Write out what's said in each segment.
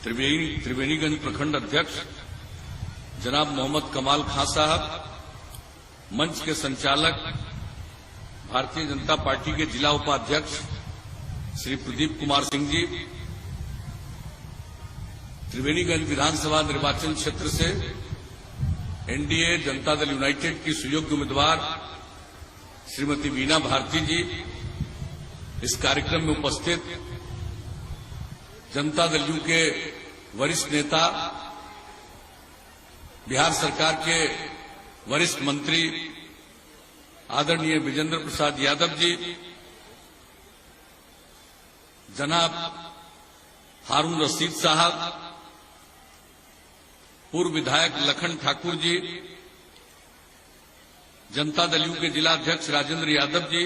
त्रिवेणीगंज प्रखंड अध्यक्ष जनाब मोहम्मद कमाल खां साहब, मंच के संचालक भारतीय जनता पार्टी के जिला उपाध्यक्ष श्री प्रदीप कुमार सिंह जी, त्रिवेणीगंज विधानसभा निर्वाचन क्षेत्र से एनडीए जनता दल यूनाइटेड की सुयोग्य उम्मीदवार श्रीमती वीना भारती जी, इस कार्यक्रम में उपस्थित जनता दल यू के वरिष्ठ नेता, बिहार सरकार के वरिष्ठ मंत्री आदरणीय विजेंद्र प्रसाद यादव जी, जनाब हारून रशीद साहब, पूर्व विधायक लखन ठाकुर जी, जनता दल यू के जिला अध्यक्ष राजेंद्र यादव जी,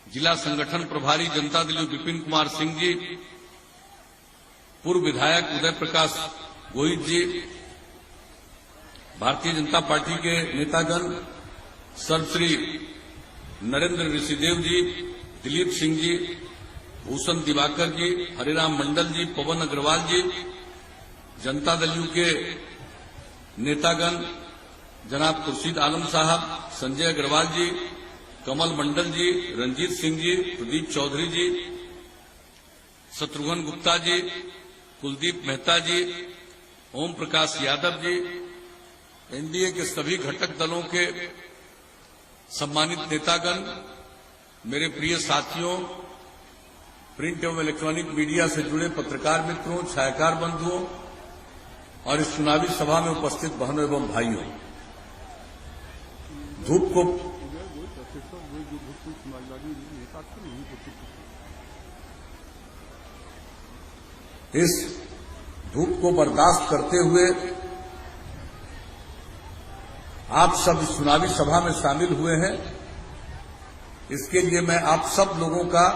जिला संगठन प्रभारी जनता दल यू विपिन कुमार सिंह जी, पूर्व विधायक उदय प्रकाश गोहित जी, भारतीय जनता पार्टी के नेतागण सर्वश्री नरेंद्र ऋषिदेव जी, दिलीप सिंह जी, भूषण दिवाकर जी, हरिराम मंडल जी, पवन अग्रवाल जी, जनता दल यू के नेतागण जनाब खुर्शीद आलम साहब, संजय अग्रवाल जी, कमल मंडल जी, रंजीत सिंह जी, प्रदीप चौधरी जी, शत्रुघ्न गुप्ता जी, कुलदीप मेहता जी, ओम प्रकाश यादव जी, एनडीए के सभी घटक दलों के सम्मानित नेतागण, मेरे प्रिय साथियों, प्रिंट एवं इलेक्ट्रॉनिक मीडिया से जुड़े पत्रकार मित्रों, छायाकार बंधुओं और इस चुनावी सभा में उपस्थित बहनों एवं भाइयों, इस धूप को बर्दाश्त करते हुए आप सब इस चुनावी सभा में शामिल हुए हैं। इसके लिए मैं आप सब लोगों का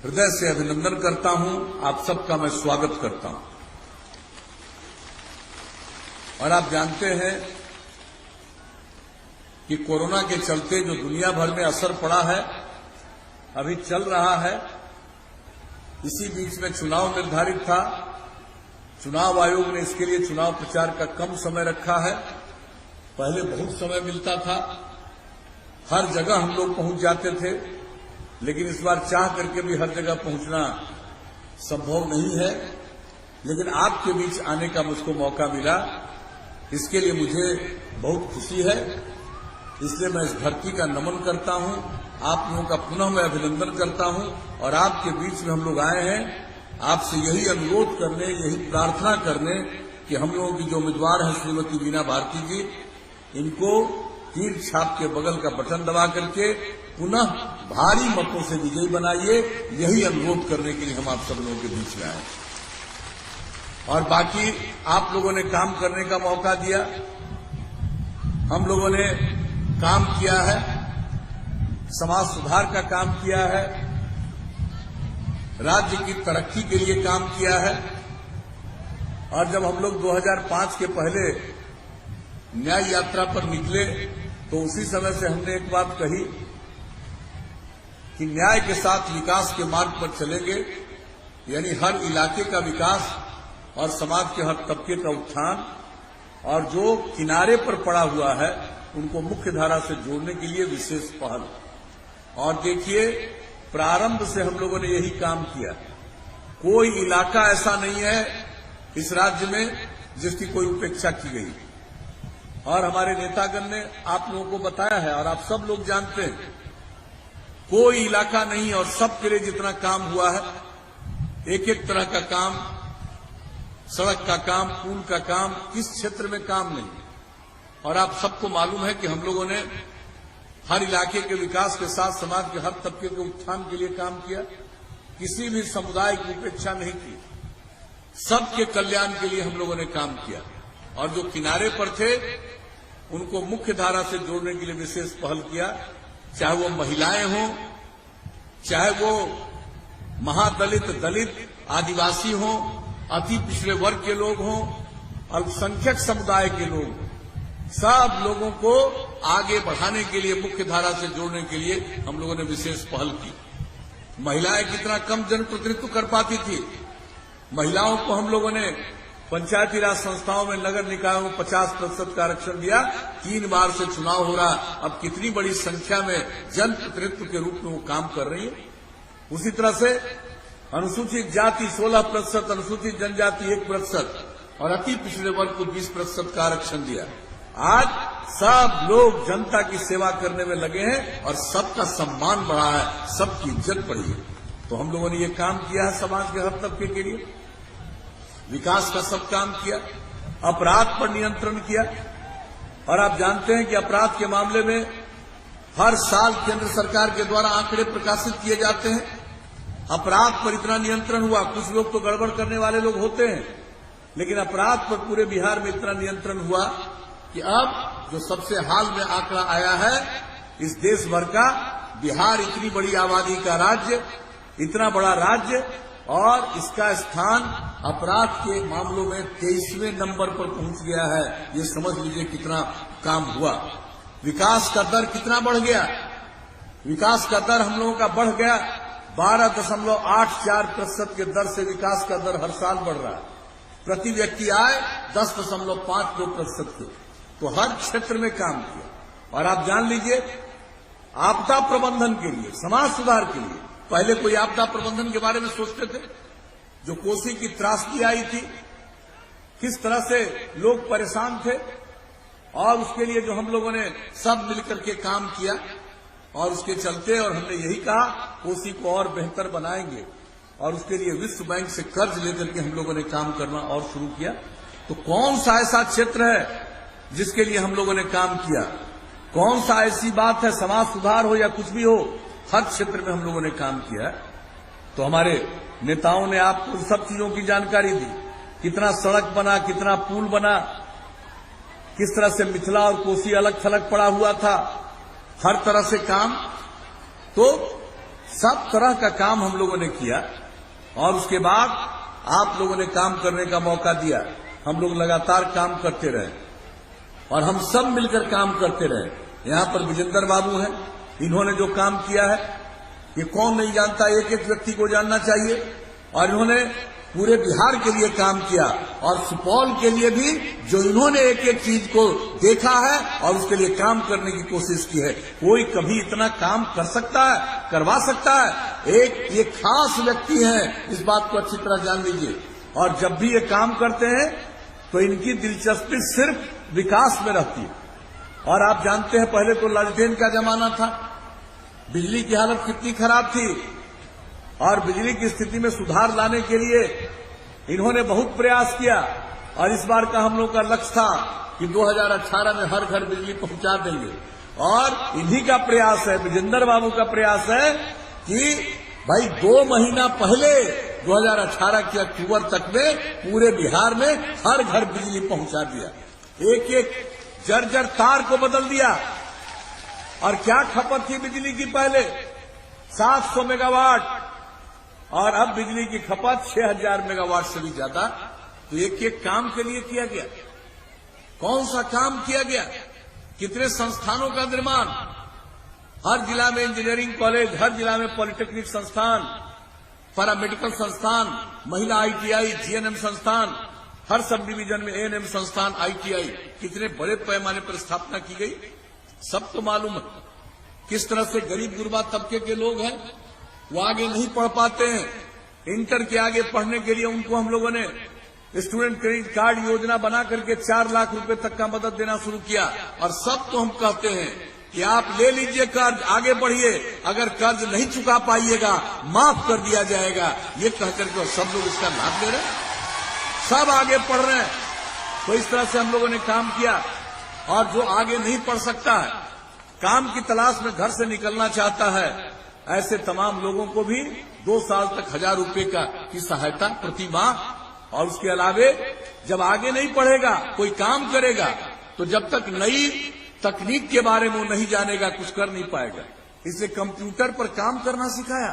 हृदय से अभिनंदन करता हूं, आप सबका मैं स्वागत करता हूं। और आप जानते हैं कि कोरोना के चलते जो दुनिया भर में असर पड़ा है, अभी चल रहा है। इसी बीच में चुनाव निर्धारित था। चुनाव आयोग ने इसके लिए चुनाव प्रचार का कम समय रखा है। पहले बहुत समय मिलता था, हर जगह हम लोग पहुंच जाते थे, लेकिन इस बार चाह करके भी हर जगह पहुंचना संभव नहीं है। लेकिन आपके बीच आने का मुझको मौका मिला, इसके लिए मुझे बहुत खुशी है। इसलिए मैं इस धरती का नमन करता हूं, आप लोगों का पुनः मैं अभिनंदन करता हूं। और आपके बीच में हम लोग आए हैं आपसे यही अनुरोध करने, यही प्रार्थना करने कि हम लोगों की जो उम्मीदवार हैं श्रीमती वीना भारती जी, इनको तीर छाप के बगल का बटन दबा करके पुनः भारी मतों से विजयी बनाइए। यही अनुरोध करने के लिए हम आप सब लोगों के बीच में आए। और बाकी आप लोगों ने काम करने का मौका दिया, हम लोगों ने काम किया है, समाज सुधार का काम किया है, राज्य की तरक्की के लिए काम किया है। और जब हम लोग 2005 के पहले न्याय यात्रा पर निकले तो उसी समय से हमने एक बात कही कि न्याय के साथ विकास के मार्ग पर चलेंगे, यानी हर इलाके का विकास और समाज के हर तबके का उत्थान, और जो किनारे पर पड़ा हुआ है उनको मुख्य धारा से जोड़ने के लिए विशेष पहल। और देखिए, प्रारंभ से हम लोगों ने यही काम किया। कोई इलाका ऐसा नहीं है इस राज्य में जिसकी कोई उपेक्षा की गई। और हमारे नेतागण ने आप लोगों को बताया है और आप सब लोग जानते हैं, कोई इलाका नहीं और सबके लिए जितना काम हुआ है, एक एक तरह का काम, सड़क का काम, पुल का काम, किस क्षेत्र में काम नहीं। और आप सबको मालूम है कि हम लोगों ने हर इलाके के विकास के साथ समाज के हर तबके के उत्थान के लिए काम किया, किसी भी समुदाय की उपेक्षा नहीं की, सबके कल्याण के लिए हम लोगों ने काम किया। और जो किनारे पर थे उनको मुख्य धारा से जोड़ने के लिए विशेष पहल किया, चाहे वो महिलाएं हों, चाहे वो महादलित, दलित, आदिवासी हों, अति पिछड़े वर्ग के लोग हों, अल्पसंख्यक समुदाय के लोग, सब लोगों को आगे बढ़ाने के लिए, मुख्य धारा से जोड़ने के लिए हम लोगों ने विशेष पहल की। महिलाएं कितना कम जनप्रतिनिधित्व कर पाती थी। महिलाओं को हम लोगों ने पंचायती राज संस्थाओं में, नगर निकायों में 50% का आरक्षण दिया। 3 बार से चुनाव हो रहा, अब कितनी बड़ी संख्या में जनप्रतिनिधित्व के रूप में वो काम कर रही है। उसी तरह से अनुसूचित जाति 16%, अनुसूचित जनजाति 1% और अति पिछड़े वर्ग को 20% का आरक्षण दिया। आज सब लोग जनता की सेवा करने में लगे हैं और सबका सम्मान बढ़ा है, सबकी इज्जत बढ़ी है। तो हम लोगों ने ये काम किया है समाज के हर तबके के लिए, विकास का सब काम किया, अपराध पर नियंत्रण किया। और आप जानते हैं कि अपराध के मामले में हर साल केंद्र सरकार के द्वारा आंकड़े प्रकाशित किए जाते हैं। अपराध पर इतना नियंत्रण हुआ, कुछ लोग तो गड़बड़ करने वाले लोग होते हैं, लेकिन अपराध पर पूरे बिहार में इतना नियंत्रण हुआ कि अब जो सबसे हाल में आंकड़ा आया है इस देश भर का, बिहार इतनी बड़ी आबादी का राज्य, इतना बड़ा राज्य, और इसका स्थान अपराध के मामलों में 23वें नंबर पर पहुंच गया है। ये समझ लीजिए कितना काम हुआ। विकास का दर कितना बढ़ गया। विकास का दर हम लोगों का बढ़ गया 12.84% के दर से विकास का दर हर साल बढ़ रहा है। प्रति व्यक्ति आय 10.52% के। तो हर क्षेत्र में काम किया। और आप जान लीजिए, आपदा प्रबंधन के लिए, समाज सुधार के लिए, पहले कोई आपदा प्रबंधन के बारे में सोचते थे? जो कोसी की त्रासदी आई थी, किस तरह से लोग परेशान थे, और उसके लिए जो हम लोगों ने सब मिलकर के काम किया, और उसके चलते, और हमने यही कहा कोसी को और बेहतर बनाएंगे, और उसके लिए विश्व बैंक से कर्ज लेकर के हम लोगों ने काम करना और शुरू किया। तो कौन सा ऐसा क्षेत्र है जिसके लिए हम लोगों ने काम किया? कौन सा ऐसी बात है, समाज सुधार हो या कुछ भी हो, हर क्षेत्र में हम लोगों ने काम किया। तो हमारे नेताओं ने आपको सब चीजों की जानकारी दी, कितना सड़क बना, कितना पुल बना, किस तरह से मिथिला और कोसी अलग थलग पड़ा हुआ था, हर तरह से काम। तो सब तरह का काम हम लोगों ने किया, और उसके बाद आप लोगों ने काम करने का मौका दिया। हम लोग लगातार काम करते रहे, और हम सब मिलकर काम करते रहे। यहां पर विजेंद्र बाबू हैं, इन्होंने जो काम किया है ये कौन नहीं जानता, एक एक व्यक्ति को जानना चाहिए। और इन्होंने पूरे बिहार के लिए काम किया, और सुपौल के लिए भी जो इन्होंने एक एक चीज को देखा है और उसके लिए काम करने की कोशिश की है। कोई कभी इतना काम कर सकता है, करवा सकता है? एक ये खास व्यक्ति हैं, इस बात को अच्छी तरह जान लीजिए। और जब भी ये काम करते हैं तो इनकी दिलचस्पी सिर्फ विकास में रहती है। और आप जानते हैं, पहले तो लालटेन का जमाना था, बिजली की हालत कितनी खराब थी, और बिजली की स्थिति में सुधार लाने के लिए इन्होंने बहुत प्रयास किया। और इस बार का हम लोग का लक्ष्य था कि 2018 में हर घर बिजली पहुंचा देंगे। और इन्हीं का प्रयास है, विजेंद्र बाबू का प्रयास है कि भाई 2 महीना पहले 2018 के अक्टूबर तक में पूरे बिहार में हर घर बिजली पहुंचा दिया। एक एक जर्जर तार को बदल दिया। और क्या खपत थी बिजली की पहले? 700 मेगावाट, और अब बिजली की खपत 6000 मेगावाट से भी ज्यादा। तो एक एक काम के लिए किया गया। कौन सा काम किया गया? कितने संस्थानों का निर्माण, हर जिला में इंजीनियरिंग कॉलेज, हर जिला में पॉलिटेक्निक संस्थान, पैरामेडिकल संस्थान, महिला ITI, GNM संस्थान, हर सब डिवीजन में ANM संस्थान, ITI, कितने बड़े पैमाने पर स्थापना की गई, सब तो मालूम है। किस तरह से गरीब गुरबा तबके के लोग हैं, वो आगे नहीं पढ़ पाते हैं। इंटर के आगे पढ़ने के लिए उनको हम लोगों ने स्टूडेंट क्रेडिट कार्ड योजना बना करके 4 लाख रुपए तक का मदद देना शुरू किया। और सब तो हम कहते हैं कि आप ले लीजिए कर्ज, आगे बढ़िए, अगर कर्ज नहीं चुका पाइएगा माफ कर दिया जाएगा। ये कहकर के सब लोग इसका लाभ ले रहे हैं, सब आगे पढ़ रहे हैं। तो इस तरह से हम लोगों ने काम किया। और जो आगे नहीं पढ़ सकता है, काम की तलाश में घर से निकलना चाहता है, ऐसे तमाम लोगों को भी 2 साल तक 1000 रुपए की सहायता प्रति माह। और उसके अलावे जब आगे नहीं पढ़ेगा, कोई काम करेगा, तो जब तक नई तकनीक के बारे में वो नहीं जानेगा कुछ कर नहीं पाएगा। इसलिए कंप्यूटर पर काम करना सिखाया,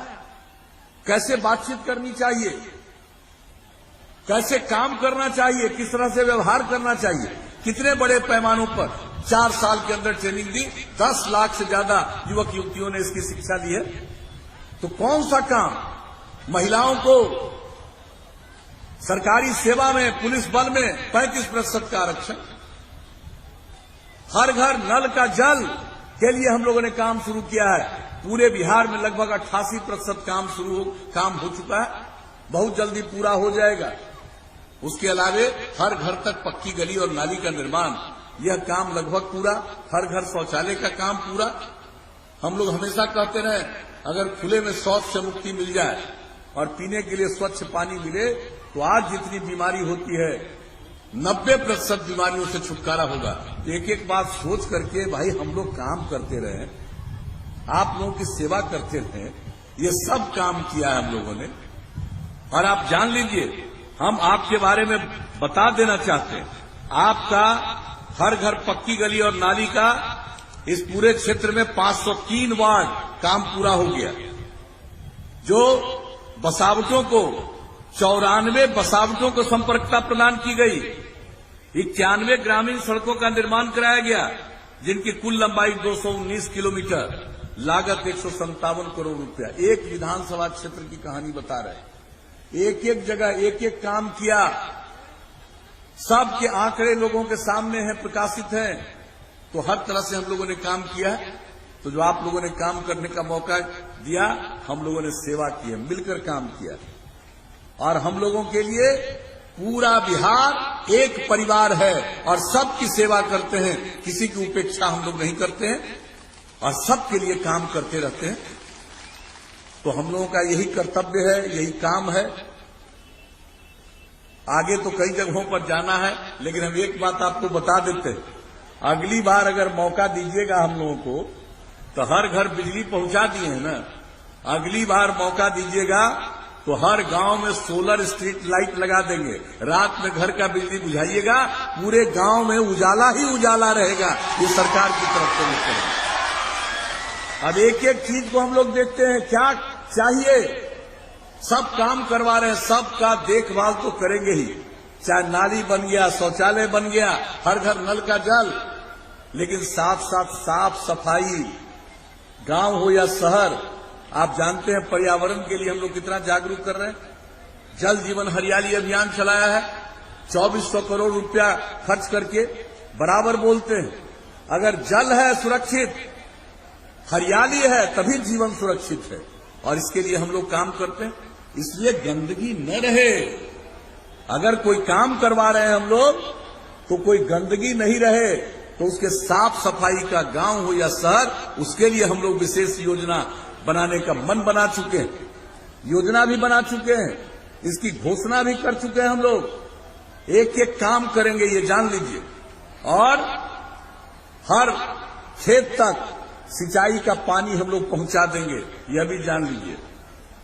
कैसे बातचीत करनी चाहिए, कैसे काम करना चाहिए, किस तरह से व्यवहार करना चाहिए, कितने बड़े पैमानों पर 4 साल के अंदर ट्रेनिंग दी। 10 लाख से ज्यादा युवक युवतियों ने इसकी शिक्षा ली है। तो तो कौन सा काम? महिलाओं को सरकारी सेवा में, पुलिस बल में 35% का आरक्षण, हर घर नल का जल के लिए हम लोगों ने काम शुरू किया है। पूरे बिहार में लगभग 88% काम हो चुका है, बहुत जल्दी पूरा हो जाएगा। उसके अलावे हर घर तक पक्की गली और नाली का निर्माण, यह काम लगभग पूरा। हर घर शौचालय का काम पूरा। हम लोग हमेशा कहते रहे, अगर खुले में शौच से मुक्ति मिल जाए और पीने के लिए स्वच्छ पानी मिले तो आज जितनी बीमारी होती है 90% बीमारियों से छुटकारा होगा। एक एक बात सोच करके भाई हम लोग काम करते रहे, आप लोगों की सेवा करते रहे, ये सब काम किया है हम लोगों ने। और आप जान लीजिए, हम आपके बारे में बता देना चाहते हैं, आपका हर घर पक्की गली और नाली का इस पूरे क्षेत्र में 503 वार्ड काम पूरा हो गया। जो बसावटों को 94 बसावटों को संपर्कता प्रदान की गई। 91 ग्रामीण सड़कों का निर्माण कराया गया, जिनकी कुल लंबाई 219 किलोमीटर, लागत 157 करोड़ रुपया। एक विधानसभा क्षेत्र की कहानी बता रहे हैं, एक एक जगह एक एक काम किया। सबके आंकड़े लोगों के सामने हैं, प्रकाशित हैं। तो हर तरह से हम लोगों ने काम किया है। तो जो आप लोगों ने काम करने का मौका दिया, हम लोगों ने सेवा की है, मिलकर काम किया। और हम लोगों के लिए पूरा बिहार एक परिवार है और सबकी सेवा करते हैं, किसी की उपेक्षा हम लोग नहीं करते हैं और सबके लिए काम करते रहते हैं। तो हम लोगों का यही कर्तव्य है, यही काम है। आगे तो कई जगहों पर जाना है, लेकिन हम एक बात आपको बता देते हैं, अगली बार अगर मौका दीजिएगा हम लोगों को, तो हर घर बिजली पहुंचा दिए हैं ना, अगली बार मौका दीजिएगा तो हर गांव में सोलर स्ट्रीट लाइट लगा देंगे। रात में घर का बिजली बुझाइएगा, पूरे गांव में उजाला ही उजाला रहेगा। ये सरकार की तरफ से निकलेगा। अब एक एक चीज को हम लोग देखते हैं, क्या चाहिए, सब काम करवा रहे हैं, सबका देखभाल तो करेंगे ही। चाहे नाली बन गया, शौचालय बन गया, हर घर नल का जल, लेकिन साथ साथ साफ सफाई, गांव हो या शहर। आप जानते हैं पर्यावरण के लिए हम लोग कितना जागरूक कर रहे हैं। जल जीवन हरियाली अभियान चलाया है, 2400 करोड़ रुपया खर्च करके। बराबर बोलते हैं, अगर जल है सुरक्षित, हरियाली है, तभी जीवन सुरक्षित है। और इसके लिए हम लोग काम करते हैं, इसलिए गंदगी न रहे। अगर कोई काम करवा रहे हैं हम लोग, तो कोई गंदगी नहीं रहे, तो उसके साफ सफाई का गांव हो या शहर, उसके लिए हम लोग विशेष योजना बनाने का मन बना चुके हैं, योजना भी बना चुके हैं, इसकी घोषणा भी कर चुके हैं हम लोग। एक एक काम करेंगे, ये जान लीजिए। और हर खेत तक सिंचाई का पानी हम लोग पहुंचा देंगे, यह भी जान लीजिए।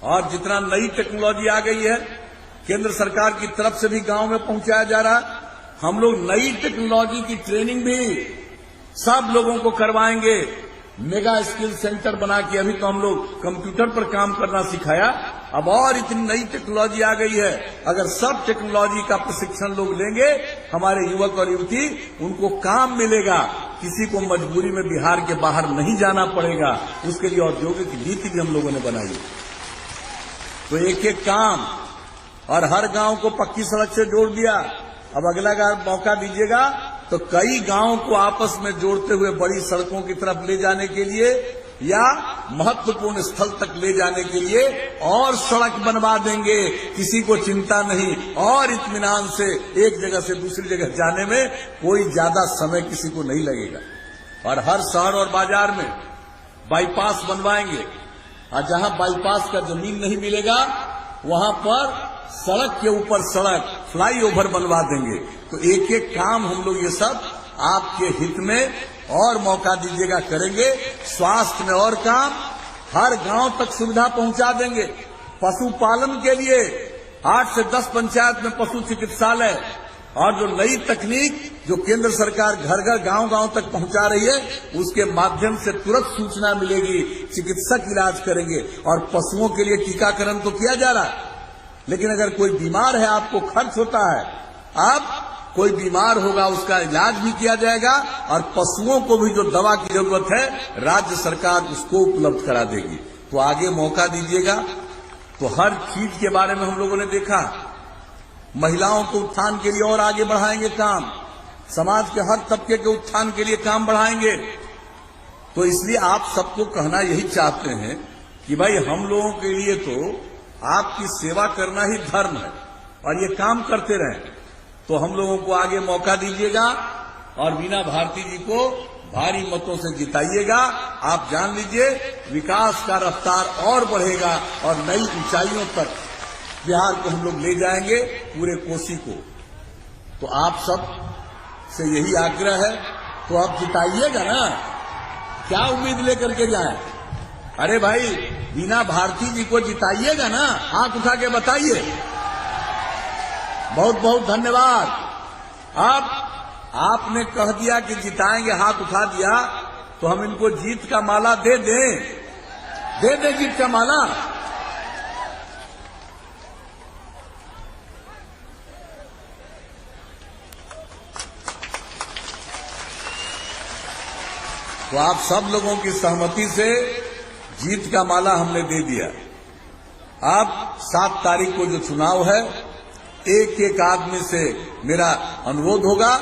और जितना नई टेक्नोलॉजी आ गई है, केंद्र सरकार की तरफ से भी गांव में पहुंचाया जा रहा है। हम लोग नई टेक्नोलॉजी की ट्रेनिंग भी सब लोगों को करवाएंगे। मेगा स्किल सेंटर बना के, अभी तो हम लोग कंप्यूटर पर काम करना सिखाया, अब और इतनी नई टेक्नोलॉजी आ गई है। अगर सब टेक्नोलॉजी का प्रशिक्षण लोग लेंगे, हमारे युवक और युवती, उनको काम मिलेगा, किसी को मजबूरी में बिहार के बाहर नहीं जाना पड़ेगा। उसके लिए औद्योगिक नीति भी हम लोगों ने बनाई। तो एक एक काम, और हर गांव को पक्की सड़क से जोड़ दिया। अब अगला बार मौका दीजिएगा तो कई गांवों को आपस में जोड़ते हुए बड़ी सड़कों की तरफ ले जाने के लिए या महत्वपूर्ण स्थल तक ले जाने के लिए और सड़क बनवा देंगे। किसी को चिंता नहीं, और इत्मीनान से एक जगह से दूसरी जगह जाने में कोई ज्यादा समय किसी को नहीं लगेगा। और हर शहर और बाजार में बाईपास बनवाएंगे, और जहां बाईपास का जमीन नहीं मिलेगा वहां पर सड़क के ऊपर सड़क, फ्लाईओवर बनवा देंगे। तो एक एक काम हम लोग ये सब आपके हित में, और मौका दीजिएगा करेंगे। स्वास्थ्य में और काम, हर गांव तक सुविधा पहुंचा देंगे। पशुपालन के लिए 8 से 10 पंचायत में पशु चिकित्सालय, और जो नई तकनीक जो केंद्र सरकार घर घर गांव गांव तक पहुंचा रही है, उसके माध्यम से तुरंत सूचना मिलेगी, चिकित्सक इलाज करेंगे। और पशुओं के लिए टीकाकरण तो किया जा रहा है, लेकिन अगर कोई बीमार है, आपको खर्च होता है, अब कोई बीमार होगा उसका इलाज भी किया जाएगा। और पशुओं को भी जो दवा की जरूरत है, राज्य सरकार उसको उपलब्ध करा देगी। तो आगे मौका दीजिएगा। तो हर चीज के बारे में हम लोगों ने देखा, महिलाओं के उत्थान के लिए और आगे बढ़ाएंगे काम, समाज के हर तबके के उत्थान के लिए काम बढ़ाएंगे। तो इसलिए आप सबको कहना यही चाहते हैं कि भाई हम लोगों के लिए तो आपकी सेवा करना ही धर्म है और ये काम करते रहें। तो हम लोगों को आगे मौका दीजिएगा और वीणा भारती जी को भारी मतों से जिताइएगा। आप जान लीजिए विकास का रफ्तार और बढ़ेगा और नई ऊंचाइयों तक बिहार को हम लोग ले जाएंगे, पूरे कोसी को। तो आप सब से यही आग्रह है, तो आप जिताइएगा ना, क्या उम्मीद लेकर के जाए? अरे भाई वीणा भारती जी को जिताइएगा ना, हाथ उठा के बताइए। बहुत बहुत धन्यवाद। अब आपने कह दिया कि जिताएंगे, हाथ उठा दिया, तो हम इनको जीत का माला दे दें जीत का माला। तो आप सब लोगों की सहमति से जीत का माला हमने दे दिया। अब 7 तारीख को जो चुनाव है, एक एक आदमी से मेरा अनुरोध होगा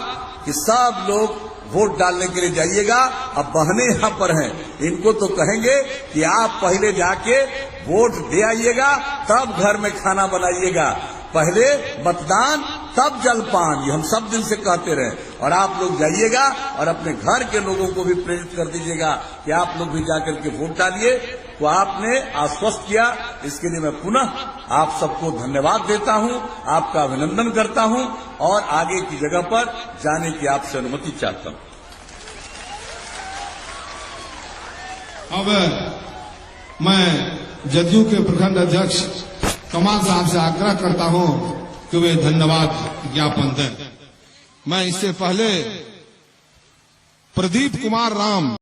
कि सब लोग वोट डालने के लिए जाइएगा। अब बहनें यहां पर हैं, इनको तो कहेंगे कि आप पहले जाके वोट दे आइएगा, तब घर में खाना बनाइएगा। पहले मतदान तब जलपान, ये हम सब दिन से कहते रहे। और आप लोग जाइएगा और अपने घर के लोगों को भी प्रेरित कर दीजिएगा कि आप लोग भी जाकर के वोट डालिए। तो आपने आश्वस्त किया, इसके लिए मैं पुनः आप सबको धन्यवाद देता हूं, आपका अभिनंदन करता हूं और आगे की जगह पर जाने की आपसे अनुमति चाहता हूं। अब मैं जदयू के प्रखंड अध्यक्ष कमाल साहब से आग्रह करता हूं कि वे धन्यवाद ज्ञापन दें। मैं इससे पहले प्रदीप कुमार राम